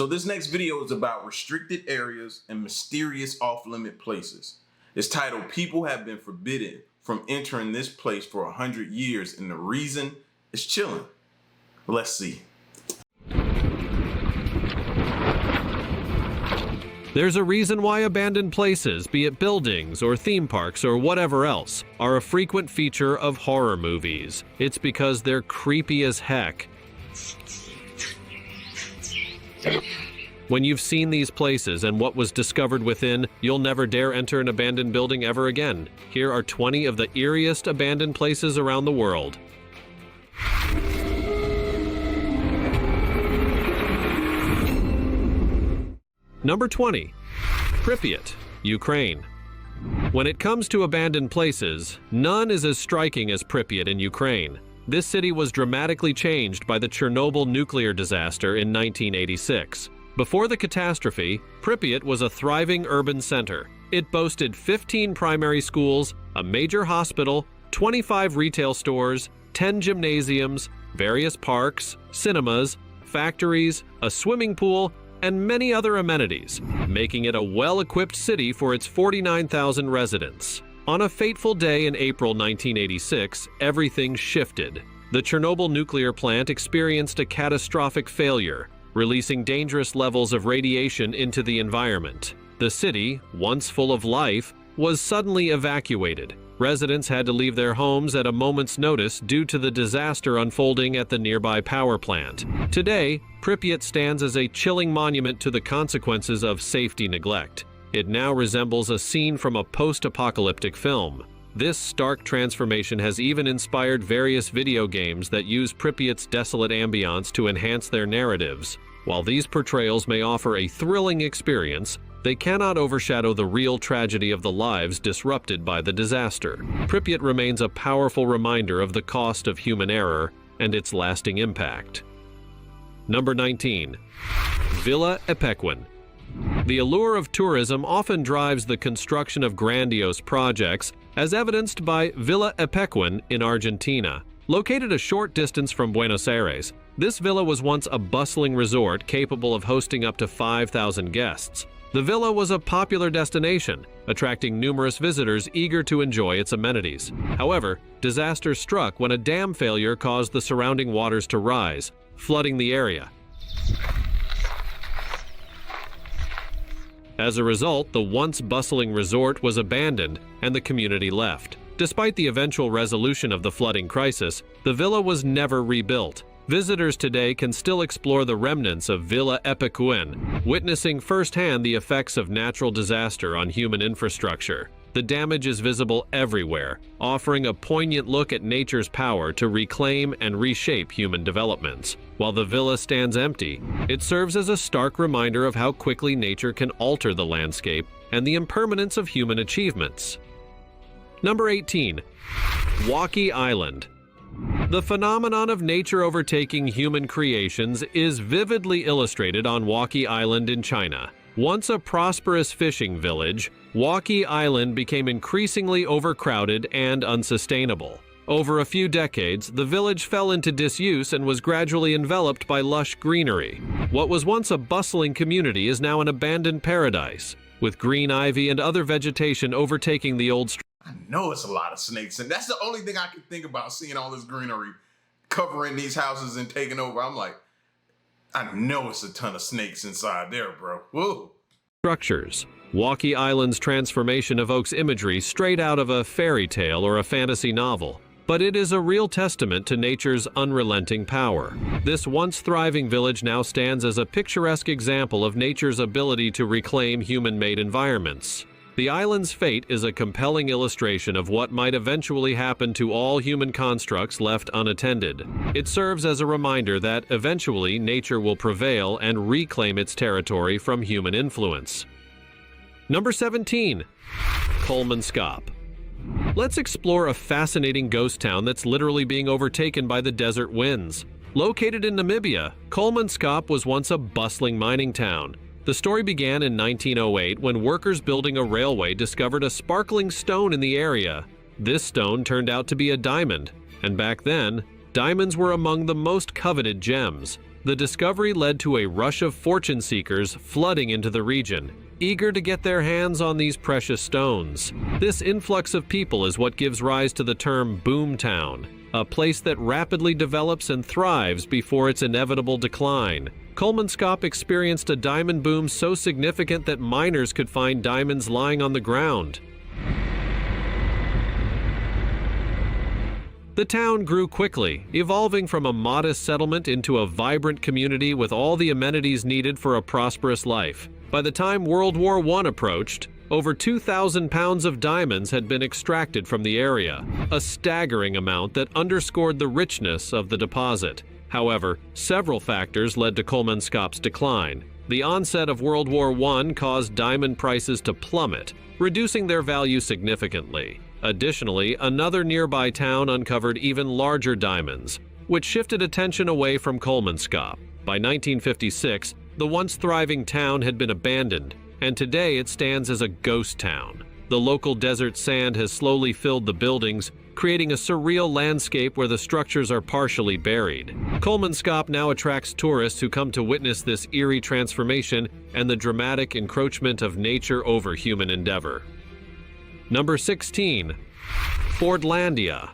So this next video is about restricted areas and mysterious off-limit places. It's titled, People Have Been Forbidden from Entering This Place for 100 Years, and the reason is chilling. Let's see. There's a reason why abandoned places, be it buildings or theme parks or whatever else, are a frequent feature of horror movies. It's because they're creepy as heck. When you've seen these places and what was discovered within, you'll never dare enter an abandoned building ever again. Here are 20 of the eeriest abandoned places around the world. Number 20. Pripyat, Ukraine. When it comes to abandoned places, none is as striking as Pripyat in Ukraine. This city was dramatically changed by the Chernobyl nuclear disaster in 1986. Before the catastrophe, Pripyat was a thriving urban center. It boasted 15 primary schools, a major hospital, 25 retail stores, 10 gymnasiums, various parks, cinemas, factories, a swimming pool, and many other amenities, making it a well-equipped city for its 49,000 residents. On a fateful day in April 1986, everything shifted. The Chernobyl nuclear plant experienced a catastrophic failure, releasing dangerous levels of radiation into the environment. The city, once full of life, was suddenly evacuated. Residents had to leave their homes at a moment's notice due to the disaster unfolding at the nearby power plant. Today, Pripyat stands as a chilling monument to the consequences of safety neglect. It now resembles a scene from a post-apocalyptic film. This stark transformation has even inspired various video games that use Pripyat's desolate ambiance to enhance their narratives. While these portrayals may offer a thrilling experience, they cannot overshadow the real tragedy of the lives disrupted by the disaster. Pripyat remains a powerful reminder of the cost of human error and its lasting impact. Number 19. Villa Epin. The allure of tourism often drives the construction of grandiose projects, as evidenced by Villa Epin in Argentina. Located a short distance from Buenos Aires, this villa was once a bustling resort capable of hosting up to 5,000 guests. The villa was a popular destination, attracting numerous visitors eager to enjoy its amenities. However, disaster struck when a dam failure caused the surrounding waters to rise, flooding the area. As a result, the once bustling resort was abandoned and the community left. Despite the eventual resolution of the flooding crisis, the villa was never rebuilt. Visitors today can still explore the remnants of Villa Epin, witnessing firsthand the effects of natural disaster on human infrastructure. The damage is visible everywhere, offering a poignant look at nature's power to reclaim and reshape human developments. While the villa stands empty, it serves as a stark reminder of how quickly nature can alter the landscape and the impermanence of human achievements. Number 18. Walky Island. The phenomenon of nature overtaking human creations is vividly illustrated on Walky Island in China. Once a prosperous fishing village, Walky Island became increasingly overcrowded and unsustainable. Over a few decades, the village fell into disuse and was gradually enveloped by lush greenery. What was once a bustling community is now an abandoned paradise, with green ivy and other vegetation overtaking the old streets. I know it's a lot of snakes, and that's the only thing I can think about, seeing all this greenery covering these houses and taking over. I'm like, I know it's a ton of snakes inside there, bro. Whoa. Structures. Walky Island's transformation evokes imagery straight out of a fairy tale or a fantasy novel, but it is a real testament to nature's unrelenting power. This once thriving village now stands as a picturesque example of nature's ability to reclaim human-made environments. The island's fate is a compelling illustration of what might eventually happen to all human constructs left unattended. It serves as a reminder that eventually nature will prevail and reclaim its territory from human influence. Number 17. ColemanScop. Let's explore a fascinating ghost town that's literally being overtaken by the desert winds. Located in Namibia, ColemanScop was once a bustling mining town. The story began in 1908 when workers building a railway discovered a sparkling stone in the area. This stone turned out to be a diamond, and back then, diamonds were among the most coveted gems. The discovery led to a rush of fortune seekers flooding into the region, eager to get their hands on these precious stones. This influx of people is what gives rise to the term boomtown, a place that rapidly develops and thrives before its inevitable decline. ColemanScop experienced a diamond boom so significant that miners could find diamonds lying on the ground. The town grew quickly, evolving from a modest settlement into a vibrant community with all the amenities needed for a prosperous life. By the time World War I approached, over 2,000 pounds of diamonds had been extracted from the area, a staggering amount that underscored the richness of the deposit. However, several factors led to ColemanScop's decline. The onset of World War I caused diamond prices to plummet, reducing their value significantly. Additionally, another nearby town uncovered even larger diamonds, which shifted attention away from ColemanScop. By 1956, the once thriving town had been abandoned, and today it stands as a ghost town. The local desert sand has slowly filled the buildings, creating a surreal landscape where the structures are partially buried. ColemanScop now attracts tourists who come to witness this eerie transformation and the dramatic encroachment of nature over human endeavor. Number 16. Fordlandia.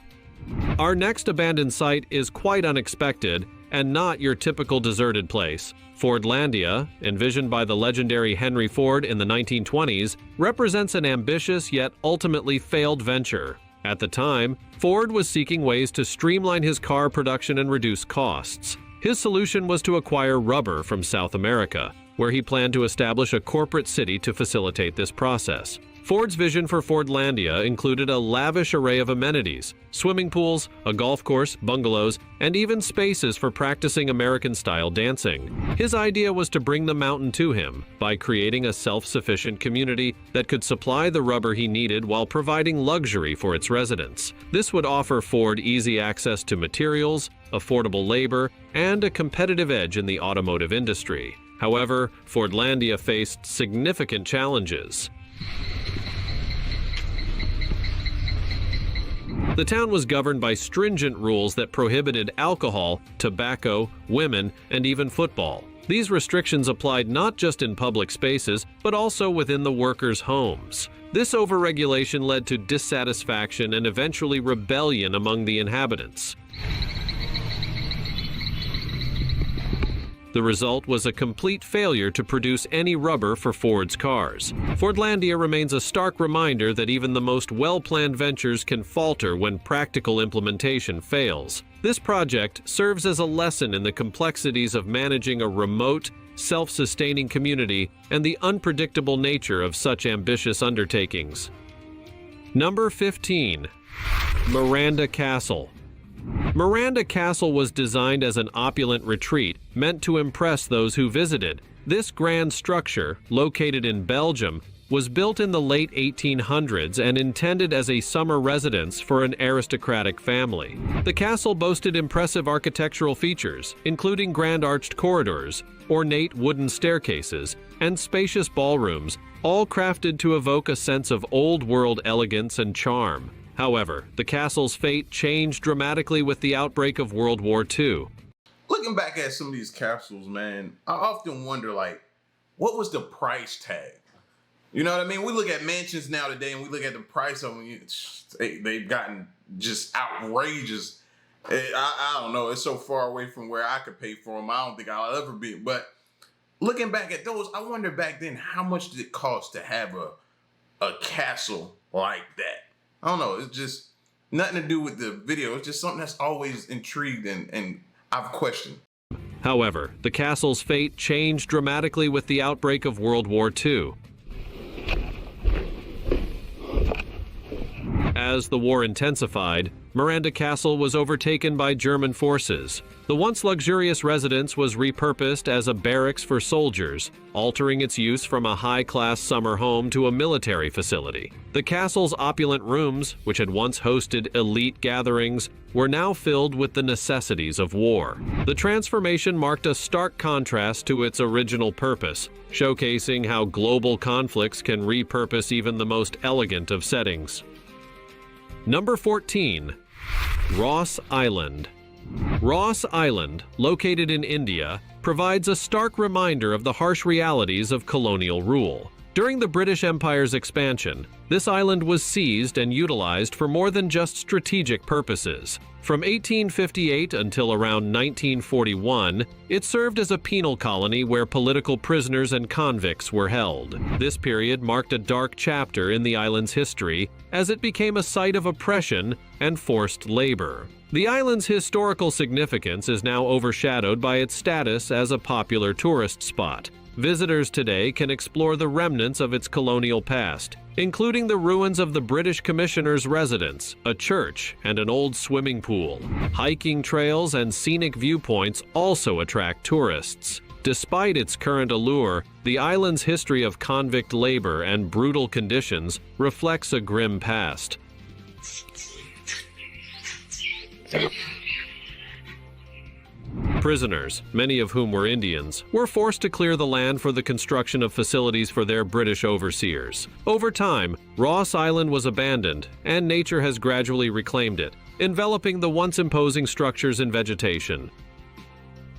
Our next abandoned site is quite unexpected and not your typical deserted place. Fordlandia, envisioned by the legendary Henry Ford in the 1920s, represents an ambitious yet ultimately failed venture. At the time, Ford was seeking ways to streamline his car production and reduce costs. His solution was to acquire rubber from South America, where he planned to establish a corporate city to facilitate this process. Ford's vision for Fordlandia included a lavish array of amenities: swimming pools, a golf course, bungalows, and even spaces for practicing American-style dancing. His idea was to bring the mountain to him by creating a self-sufficient community that could supply the rubber he needed while providing luxury for its residents. This would offer Ford easy access to materials, affordable labor, and a competitive edge in the automotive industry. However, Fordlandia faced significant challenges. The town was governed by stringent rules that prohibited alcohol, tobacco, women, and even football. These restrictions applied not just in public spaces, but also within the workers' homes. This overregulation led to dissatisfaction and eventually rebellion among the inhabitants. The result was a complete failure to produce any rubber for Ford's cars. Fordlandia remains a stark reminder that even the most well-planned ventures can falter when practical implementation fails. This project serves as a lesson in the complexities of managing a remote, self-sustaining community and the unpredictable nature of such ambitious undertakings. Number 15. Miranda Castle. Miranda Castle was designed as an opulent retreat meant to impress those who visited. This grand structure, located in Belgium, was built in the late 1800s and intended as a summer residence for an aristocratic family. The castle boasted impressive architectural features, including grand arched corridors, ornate wooden staircases, and spacious ballrooms, all crafted to evoke a sense of old-world elegance and charm. However, the castle's fate changed dramatically with the outbreak of World War II. Looking back at some of these capsules, man, I often wonder, like, what was the price tag? You know what I mean? We look at mansions now today and we look at the price of them. They've gotten just outrageous. I don't know. It's so far away from where I could pay for them. I don't think I'll ever be. But looking back at those, I wonder back then, how much did it cost to have a castle like that? I don't know. It's just nothing to do with the video. It's just something that's always intrigued and I've questioned. However, the castle's fate changed dramatically with the outbreak of World War II. As the war intensified, Miranda Castle was overtaken by German forces. The once luxurious residence was repurposed as a barracks for soldiers, altering its use from a high-class summer home to a military facility. The castle's opulent rooms, which had once hosted elite gatherings, were now filled with the necessities of war. The transformation marked a stark contrast to its original purpose, showcasing how global conflicts can repurpose even the most elegant of settings. Number 14. Ross Island. Ross Island, located in India, provides a stark reminder of the harsh realities of colonial rule. During the British Empire's expansion, this island was seized and utilized for more than just strategic purposes. From 1858 until around 1941, it served as a penal colony where political prisoners and convicts were held. This period marked a dark chapter in the island's history as it became a site of oppression and forced labor. The island's historical significance is now overshadowed by its status as a popular tourist spot. Visitors today can explore the remnants of its colonial past, including the ruins of the British Commissioner's residence, a church, and an old swimming pool. Hiking trails and scenic viewpoints also attract tourists. Despite its current allure, the island's history of convict labor and brutal conditions reflects a grim past. Prisoners, many of whom were Indians, were forced to clear the land for the construction of facilities for their British overseers. Over time, Ross Island was abandoned, and nature has gradually reclaimed it, enveloping the once imposing structures and vegetation.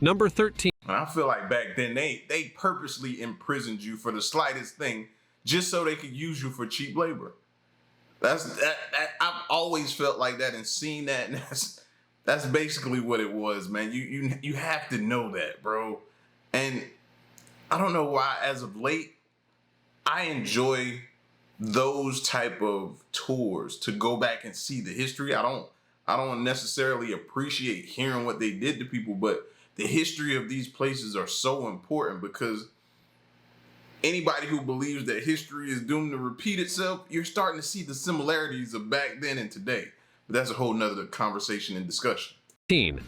Number 13. I feel like back then they purposely imprisoned you for the slightest thing just so they could use you for cheap labor. I've always felt like that and seen that, and that's basically what it was, man. You have to know that, bro. And I don't know why, as of late, I enjoy those type of tours to go back and see the history. I don't necessarily appreciate hearing what they did to people, but the history of these places are so important because anybody who believes that history is doomed to repeat itself, you're starting to see the similarities of back then and today. But that's a whole nother conversation and discussion. 13.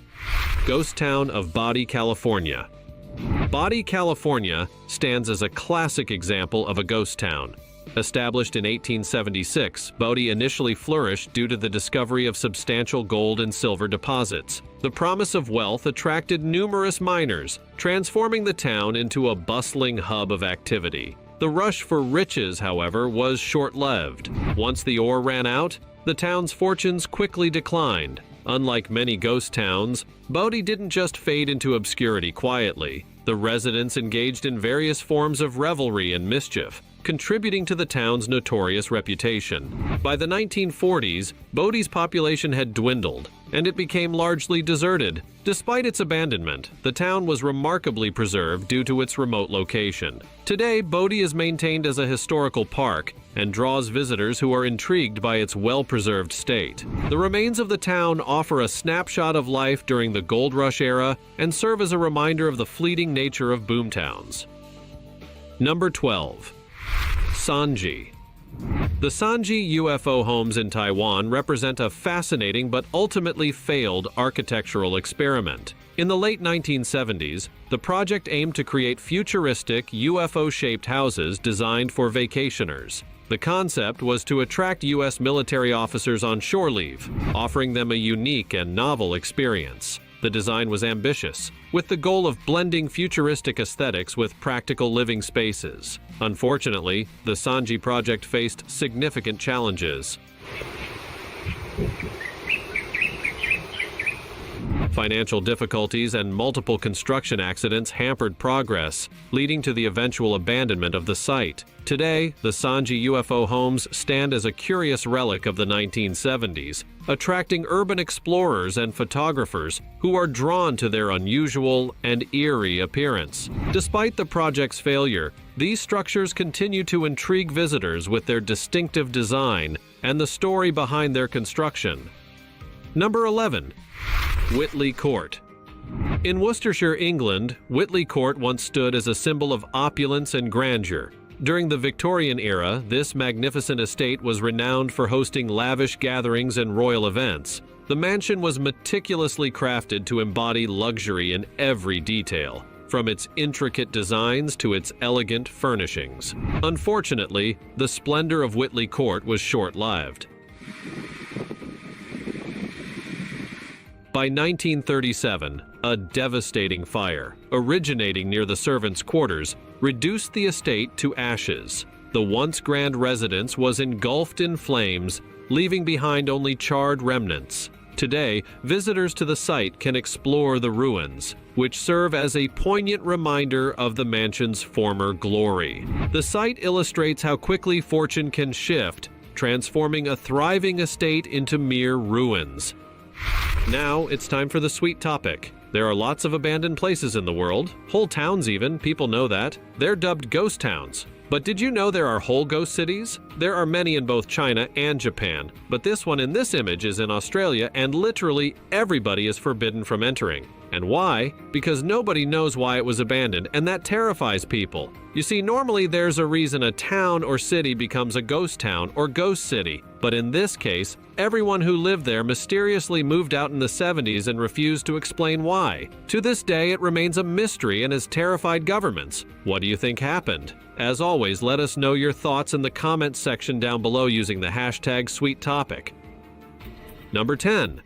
Ghost Town of Bod, California. Bod, California stands as a classic example of a ghost town. Established in 1876, Bod initially flourished due to the discovery of substantial gold and silver deposits. The promise of wealth attracted numerous miners, transforming the town into a bustling hub of activity. The rush for riches, however, was short-lived. Once the ore ran out, the town's fortunes quickly declined. Unlike many ghost towns, Bod didn't just fade into obscurity quietly. The residents engaged in various forms of revelry and mischief, contributing to the town's notorious reputation. By the 1940s, Bod's population had dwindled, and it became largely deserted. Despite its abandonment, the town was remarkably preserved due to its remote location. Today, Bod is maintained as a historical park and draws visitors who are intrigued by its well-preserved state. The remains of the town offer a snapshot of life during the Gold Rush era and serve as a reminder of the fleeting nature of boomtowns. Number 12. Sanji. The Sanji UFO homes in Taiwan represent a fascinating but ultimately failed architectural experiment. In the late 1970s, the project aimed to create futuristic UFO-shaped houses designed for vacationers. The concept was to attract U.S. military officers on shore leave, offering them a unique and novel experience. The design was ambitious, with the goal of blending futuristic aesthetics with practical living spaces. Unfortunately, the Sanji project faced significant challenges. Financial difficulties and multiple construction accidents hampered progress, leading to the eventual abandonment of the site. Today, the Sanji UFO homes stand as a curious relic of the 1970s, attracting urban explorers and photographers who are drawn to their unusual and eerie appearance. Despite the project's failure, these structures continue to intrigue visitors with their distinctive design and the story behind their construction. Number 11. Whitley Court. In Worcestershire, England, Whitley Court once stood as a symbol of opulence and grandeur. During the Victorian era, this magnificent estate was renowned for hosting lavish gatherings and royal events. The mansion was meticulously crafted to embody luxury in every detail, from its intricate designs to its elegant furnishings. Unfortunately, the splendor of Whitley Court was short-lived. By 1937, a devastating fire, originating near the servants' quarters, reduced the estate to ashes. The once grand residence was engulfed in flames, leaving behind only charred remnants. Today, visitors to the site can explore the ruins, which serve as a poignant reminder of the mansion's former glory. The site illustrates how quickly fortune can shift, transforming a thriving estate into mere ruins. Now, it's time for the sweet topic. There are lots of abandoned places in the world, whole towns even, people know that. They're dubbed ghost towns. But did you know there are whole ghost cities? There are many in both China and Japan, but this one in this image is in Australia, and literally everybody is forbidden from entering. And why? Because nobody knows why it was abandoned, and that terrifies people. You see, normally there's a reason a town or city becomes a ghost town or ghost city, but in this case, everyone who lived there mysteriously moved out in the 70s and refused to explain why. To this day, it remains a mystery and has terrified governments. What do you think happened? As always, let us know your thoughts in the comments section down below using the hashtag #SweetTopic. Number 10.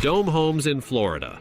Dome homes in Florida.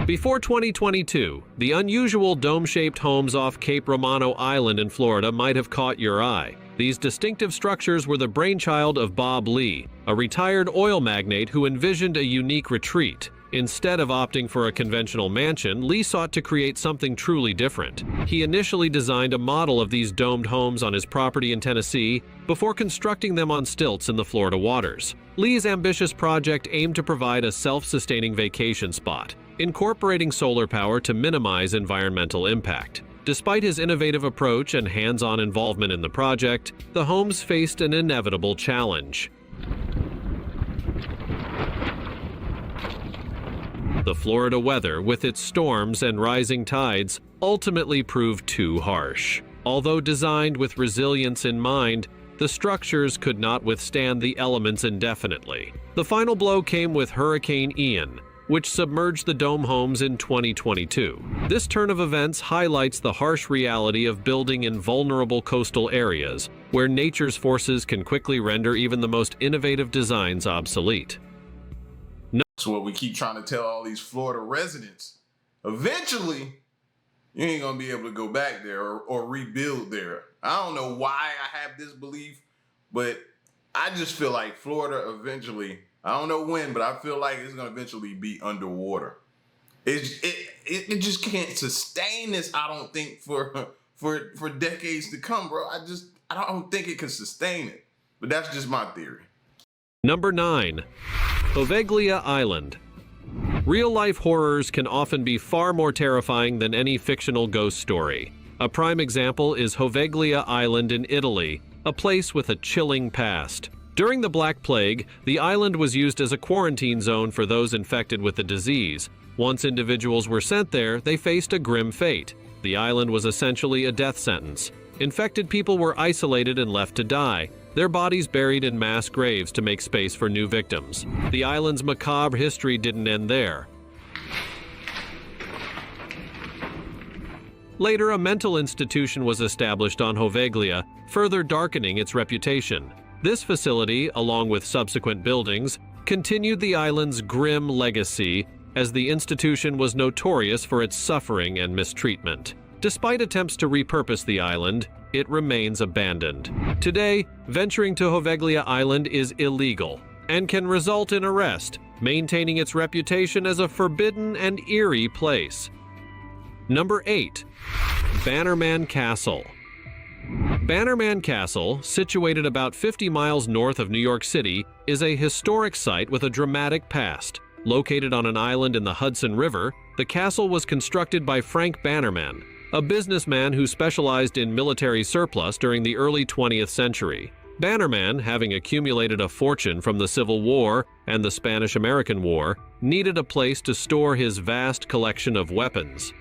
Before 2022, the unusual dome-shaped homes off Cape Romano Island in Florida might have caught your eye. These distinctive structures were the brainchild of Bob Lee, a retired oil magnate who envisioned a unique retreat. Instead of opting for a conventional mansion, Lee sought to create something truly different. He initially designed a model of these domed homes on his property in Tennessee before constructing them on stilts in the Florida waters. Lee's ambitious project aimed to provide a self-sustaining vacation spot, incorporating solar power to minimize environmental impact. Despite his innovative approach and hands-on involvement in the project, the homes faced an inevitable challenge. The Florida weather, with its storms and rising tides, ultimately proved too harsh. Although designed with resilience in mind, the structures could not withstand the elements indefinitely. The final blow came with Hurricane Ian, which submerged the dome homes in 2022. This turn of events highlights the harsh reality of building in vulnerable coastal areas, where nature's forces can quickly render even the most innovative designs obsolete. That's what we keep trying to tell all these Florida residents. Eventually, you ain't gonna be able to go back there or rebuild there. I don't know why I have this belief, but I just feel like Florida eventually, I don't know when, but I feel like it's gonna eventually be underwater. It just can't sustain this, I don't think, for decades to come, bro. I don't think it can sustain it. But that's just my theory. Number 9. Hlia Island. Real-life horrors can often be far more terrifying than any fictional ghost story. A prime example is Hlia Island in Italy, a place with a chilling past. During the Black Plague, the island was used as a quarantine zone for those infected with the disease. Once individuals were sent there, they faced a grim fate. The island was essentially a death sentence. Infected people were isolated and left to die, their bodies buried in mass graves to make space for new victims. The island's macabre history didn't end there. Later, a mental institution was established on Hlia, further darkening its reputation. This facility, along with subsequent buildings, continued the island's grim legacy, as the institution was notorious for its suffering and mistreatment. Despite attempts to repurpose the island, it remains abandoned. Today, venturing to Hlia Island is illegal and can result in arrest, maintaining its reputation as a forbidden and eerie place. Number 8. Bannerman Castle. Bannerman Castle, situated about 50 miles north of New York City, is a historic site with a dramatic past. Located on an island in the Hudson River, the castle was constructed by Frank Bannerman, a businessman who specialized in military surplus during the early 20th century. Bannerman, having accumulated a fortune from the Civil War and the Spanish-American War, needed a place to store his vast collection of weapons.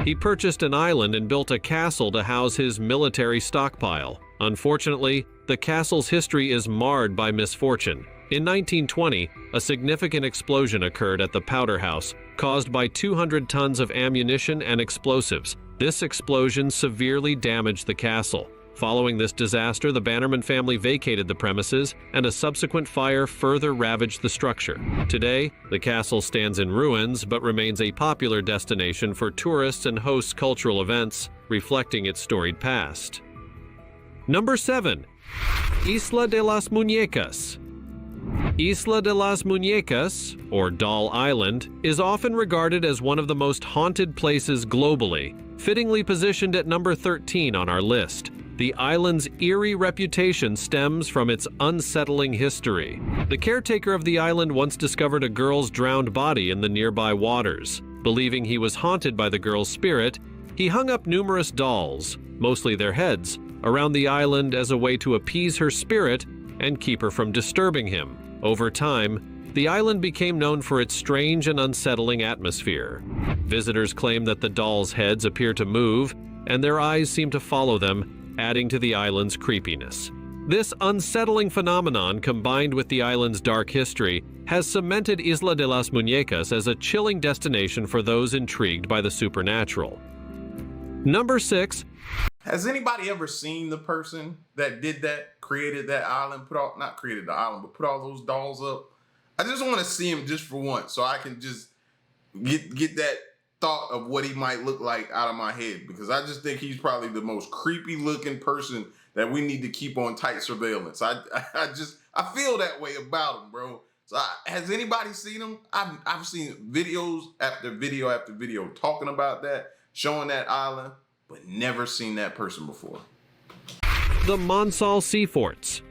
He purchased an island and built a castle to house his military stockpile. Unfortunately, the castle's history is marred by misfortune. In 1920, a significant explosion occurred at the Powder House, caused by 200 tons of ammunition and explosives. This explosion severely damaged the castle. Following this disaster, the Bannerman family vacated the premises, and a subsequent fire further ravaged the structure. Today, the castle stands in ruins, but remains a popular destination for tourists and hosts cultural events, reflecting its storied past. Number 7. Isla de las Muñecas. Isla de las Muñecas, or Doll Island, is often regarded as one of the most haunted places globally, fittingly positioned at number 13 on our list. The island's eerie reputation stems from its unsettling history. The caretaker of the island once discovered a girl's drowned body in the nearby waters. Believing he was haunted by the girl's spirit, he hung up numerous dolls, mostly their heads, around the island as a way to appease her spirit and keep her from disturbing him. Over time, the island became known for its strange and unsettling atmosphere. Visitors claim that the dolls' heads appear to move, and their eyes seem to follow them, adding to the island's creepiness. This unsettling phenomenon, combined with the island's dark history, has cemented Isla de las Muñecas as a chilling destination for those intrigued by the supernatural. Number 6. Has anybody ever seen the person that did that, created that island, not created the island, but put all those dolls up? I just want to see him just for once so I can just get that thought of what he might look like out of my head, because I just think he's probably the most creepy looking person that we need to keep on tight surveillance. I feel that way about him, bro. So has anybody seen him? I've seen videos after video after video talking about that, showing that island, but never seen that person before. The Mons Sea Forts.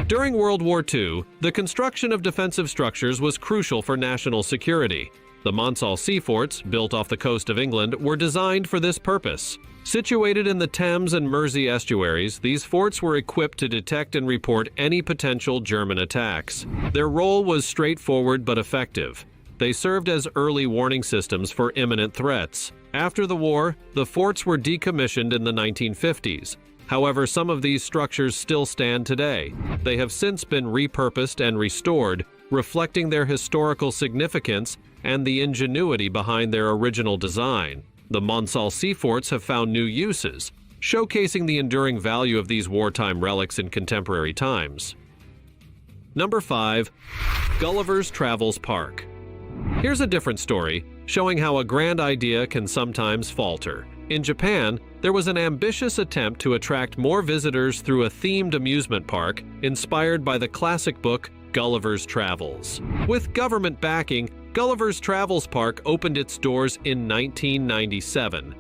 During World War II, the construction of defensive structures was crucial for national security. The Mons Sea Forts, built off the coast of England, were designed for this purpose. Situated in the Thames and Mersey estuaries, these forts were equipped to detect and report any potential German attacks. Their role was straightforward but effective. They served as early warning systems for imminent threats. After the war, the forts were decommissioned in the 1950s. However, some of these structures still stand today. They have since been repurposed and restored, reflecting their historical significance and the ingenuity behind their original design. The Mons Sea Forts have found new uses, showcasing the enduring value of these wartime relics in contemporary times. Number 5. Gullivers Travels Park. Here's a different story, showing how a grand idea can sometimes falter. In Japan, there was an ambitious attempt to attract more visitors through a themed amusement park inspired by the classic book Gulliver's Travels. With government backing, Gulliver's Travels Park opened its doors in 1997.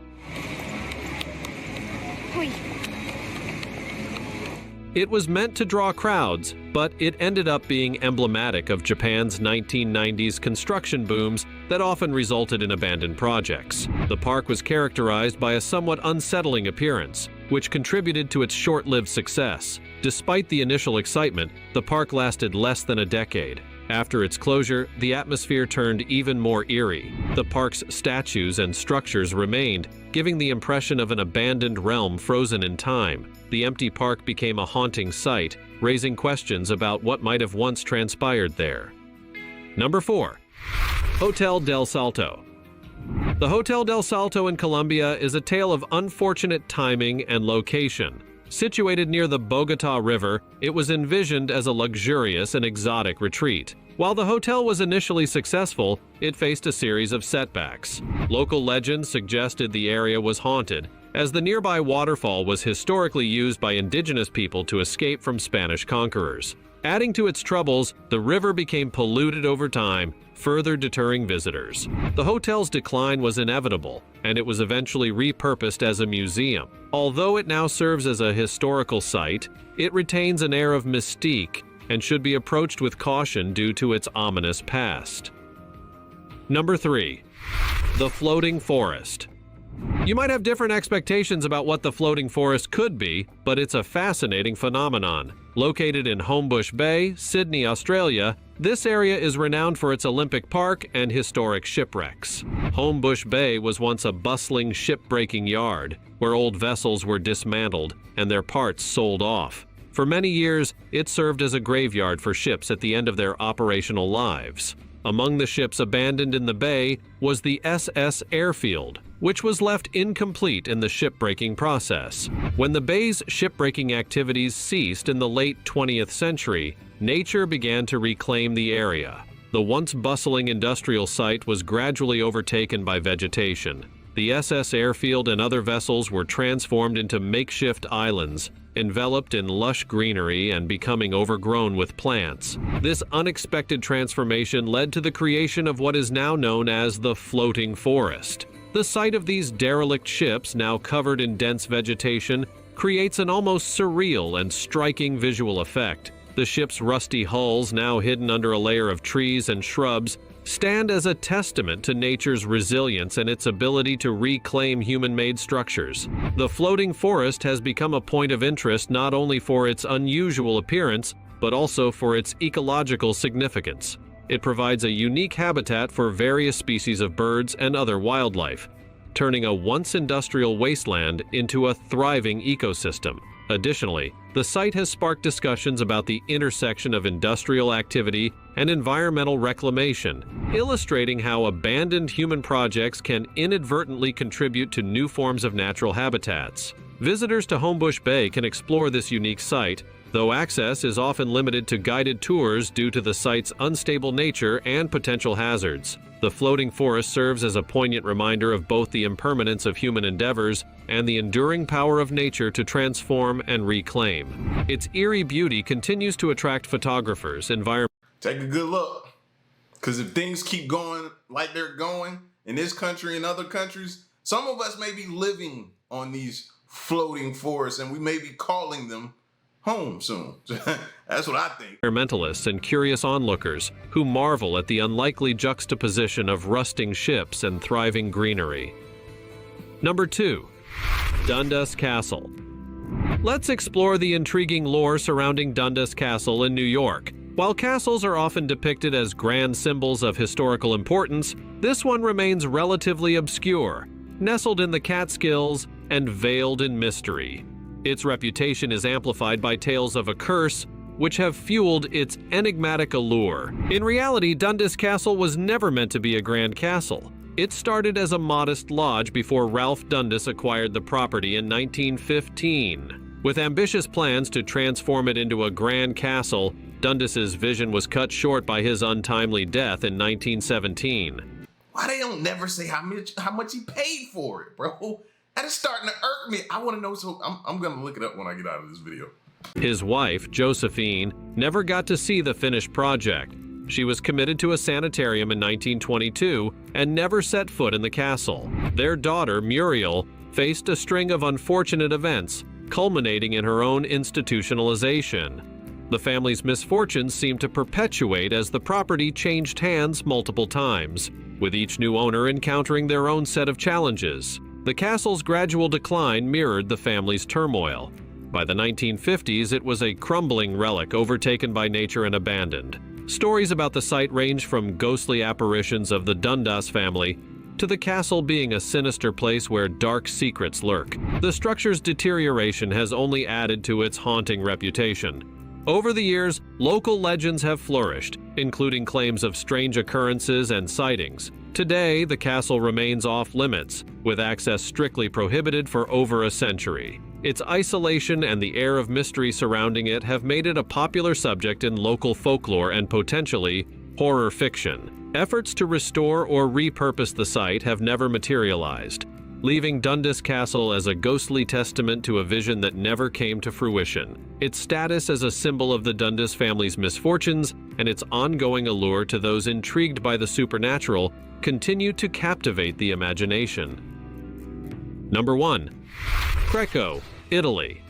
It was meant to draw crowds, but it ended up being emblematic of Japan's 1990s construction booms that often resulted in abandoned projects. The park was characterized by a somewhat unsettling appearance, which contributed to its short-lived success. Despite the initial excitement, the park lasted less than a decade. After its closure, the atmosphere turned even more eerie. The park's statues and structures remained, giving the impression of an abandoned realm frozen in time. The empty park became a haunting sight, raising questions about what might have once transpired there. Number 4. Hotel del Salto. The Hotel del Salto in Colombia is a tale of unfortunate timing and location. Situated near the Bogota River, it was envisioned as a luxurious and exotic retreat. While the hotel was initially successful, it faced a series of setbacks. Local legends suggested the area was haunted, as the nearby waterfall was historically used by indigenous people to escape from Spanish conquerors. Adding to its troubles, the river became polluted over time, further deterring visitors. The hotel's decline was inevitable, and it was eventually repurposed as a museum. Although it now serves as a historical site, it retains an air of mystique and should be approached with caution due to its ominous past. Number 3. The Floating Forest. You might have different expectations about what the floating forest could be, but it's a fascinating phenomenon. Located in Homebush Bay, Sydney, Australia, this area is renowned for its Olympic Park and historic shipwrecks. Homebush Bay was once a bustling ship-breaking yard, where old vessels were dismantled and their parts sold off. For many years, it served as a graveyard for ships at the end of their operational lives. Among the ships abandoned in the bay was the SS Airfield, which was left incomplete in the shipbreaking process. When the bay's shipbreaking activities ceased in the late 20th century, nature began to reclaim the area. The once bustling industrial site was gradually overtaken by vegetation. The SS Airfield and other vessels were transformed into makeshift islands, enveloped in lush greenery and becoming overgrown with plants. This unexpected transformation led to the creation of what is now known as the floating forest. The sight of these derelict ships, now covered in dense vegetation, creates an almost surreal and striking visual effect. The ship's rusty hulls, now hidden under a layer of trees and shrubs, stand as a testament to nature's resilience and its ability to reclaim human-made structures. The floating forest has become a point of interest not only for its unusual appearance, but also for its ecological significance. It provides a unique habitat for various species of birds and other wildlife, turning a once industrial wasteland into a thriving ecosystem. Additionally, the site has sparked discussions about the intersection of industrial activity and environmental reclamation, illustrating how abandoned human projects can inadvertently contribute to new forms of natural habitats. Visitors to Homebush Bay can explore this unique site, though access is often limited to guided tours due to the site's unstable nature and potential hazards. The floating forest serves as a poignant reminder of both the impermanence of human endeavors and the enduring power of nature to transform and reclaim. Its eerie beauty continues to attract photographers, Take a good look, because if things keep going like they're going in this country and other countries, some of us may be living on these floating forests and we may be calling them home soon. That's what I think. Environmentalists and curious onlookers who marvel at the unlikely juxtaposition of rusting ships and thriving greenery. Number 2. Dundas Castle. Let's explore the intriguing lore surrounding Dundas Castle in New York. While castles are often depicted as grand symbols of historical importance, this one remains relatively obscure, nestled in the Catskills and veiled in mystery. Its reputation is amplified by tales of a curse, which have fueled its enigmatic allure. In reality, Dundas Castle was never meant to be a grand castle. It started as a modest lodge before Ralph Dundas acquired the property in 1915. With ambitious plans to transform it into a grand castle, Dundas's vision was cut short by his untimely death in 1917. Why they don't never say how much he paid for it, bro? That is starting to irk me. I want to know, so I'm going to look it up when I get out of this video. His wife, Josephine, never got to see the finished project. She was committed to a sanitarium in 1922 and never set foot in the castle. Their daughter, Muriel, faced a string of unfortunate events, culminating in her own institutionalization. The family's misfortunes seemed to perpetuate as the property changed hands multiple times, with each new owner encountering their own set of challenges. The castle's gradual decline mirrored the family's turmoil. By the 1950s, it was a crumbling relic overtaken by nature and abandoned. Stories about the site range from ghostly apparitions of the Dundas family to the castle being a sinister place where dark secrets lurk. The structure's deterioration has only added to its haunting reputation. Over the years, local legends have flourished, including claims of strange occurrences and sightings. Today, the castle remains off-limits, with access strictly prohibited for over a century. Its isolation and the air of mystery surrounding it have made it a popular subject in local folklore and potentially horror fiction. Efforts to restore or repurpose the site have never materialized, leaving Dundas Castle as a ghostly testament to a vision that never came to fruition. Its status as a symbol of the Dundas family's misfortunes and its ongoing allure to those intrigued by the supernatural continue to captivate the imagination. Number 1. Creco, Italy.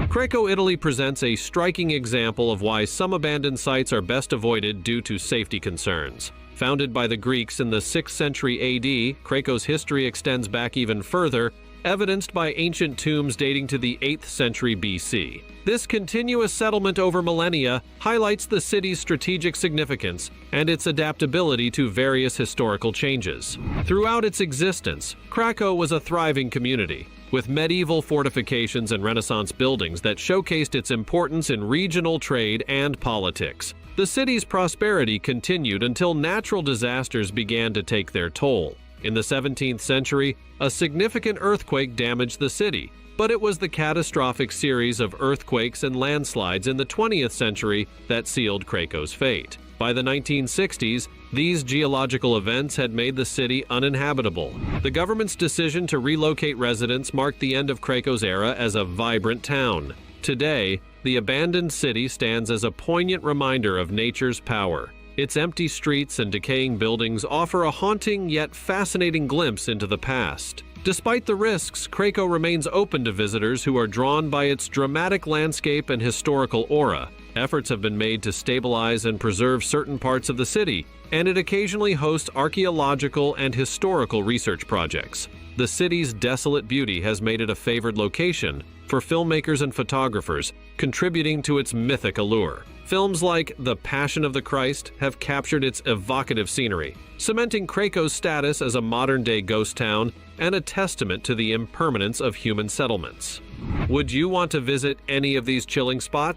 Creco, Italy presents a striking example of why some abandoned sites are best avoided due to safety concerns. Founded by the Greeks in the 6th century AD, Creco's history extends back even further, evidenced by ancient tombs dating to the 8th century BC. This continuous settlement over millennia highlights the city's strategic significance and its adaptability to various historical changes. Throughout its existence, Creco was a thriving community, with medieval fortifications and Renaissance buildings that showcased its importance in regional trade and politics. The city's prosperity continued until natural disasters began to take their toll. In the 17th century, a significant earthquake damaged the city, but it was the catastrophic series of earthquakes and landslides in the 20th century that sealed Creco's fate. By the 1960s, these geological events had made the city uninhabitable. The government's decision to relocate residents marked the end of Krako's era as a vibrant town. Today, the abandoned city stands as a poignant reminder of nature's power. Its empty streets and decaying buildings offer a haunting yet fascinating glimpse into the past. Despite the risks, Krako remains open to visitors who are drawn by its dramatic landscape and historical aura. Efforts have been made to stabilize and preserve certain parts of the city, and it occasionally hosts archaeological and historical research projects. The city's desolate beauty has made it a favored location for filmmakers and photographers, contributing to its mythic allure. Films like The Passion of the Christ have captured its evocative scenery, cementing Krako's status as a modern-day ghost town and a testament to the impermanence of human settlements. Would you want to visit any of these chilling spots?